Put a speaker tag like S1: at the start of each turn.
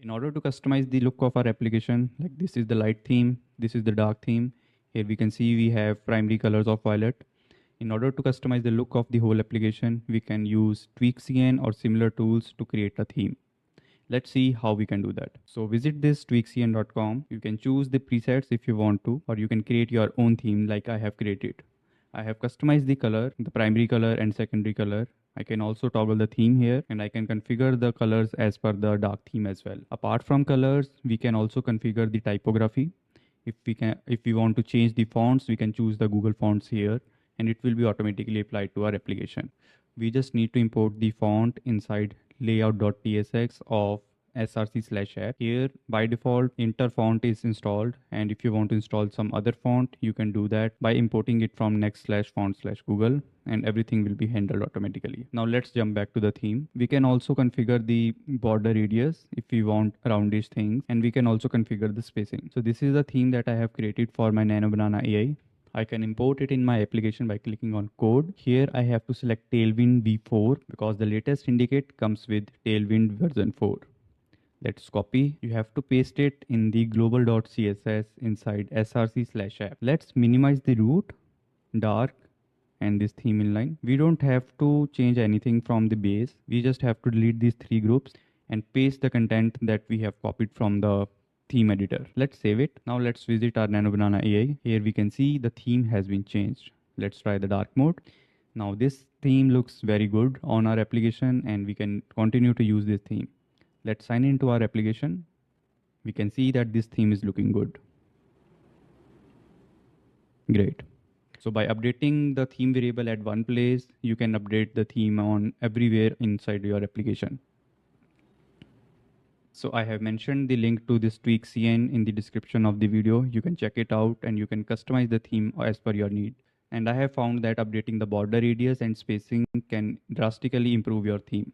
S1: In order to customize the look of our application, like this is the light theme, this is the dark theme. Here we can see we have primary colors of violet. In order to customize the look of the whole application, we can use TweakCN or similar tools to create a theme. Let's see how we can do that. So visit this tweakcn.com. You can choose the presets if you want to, or you can create your own theme like I have created. I have customized the color, the primary color and secondary color. I can also toggle the theme here and I can configure the colors as per the dark theme as well. Apart from colors, we can also configure the typography. If we want to change the fonts, we can choose the Google fonts here and it will be automatically applied to our application. We just need to import the font inside layout.tsx of src/app. Here by default inter font is installed, and if you want to install some other font you can do that by importing it from next/font/google, and everything will be handled automatically. Now let's jump back to the theme. We can also configure the border radius if we want roundish things, and we can also configure the spacing. So this is the theme that I have created for my Nano Banana AI. I can import it in my application by clicking on code. Here I have to select Tailwind v4 because the latest indicate comes with Tailwind version 4. Let's copy. You have to paste it in the global.css inside src/app. Let's minimize the root, dark, and this theme inline. We don't have to change anything from the base. We just have to delete these three groups and paste the content that we have copied from the theme editor. Let's save it. Now let's visit our Nano Banana AI. Here we can see the theme has been changed. Let's try the dark mode. Now this theme looks very good on our application and we can continue to use this theme. Let's sign into our application. We can see that this theme is looking good. Great. So by updating the theme variable at one place, you can update the theme on everywhere inside your application. So I have mentioned the link to this TweakCN in the description of the video. You can check it out and you can customize the theme as per your need. And I have found that updating the border radius and spacing can drastically improve your theme.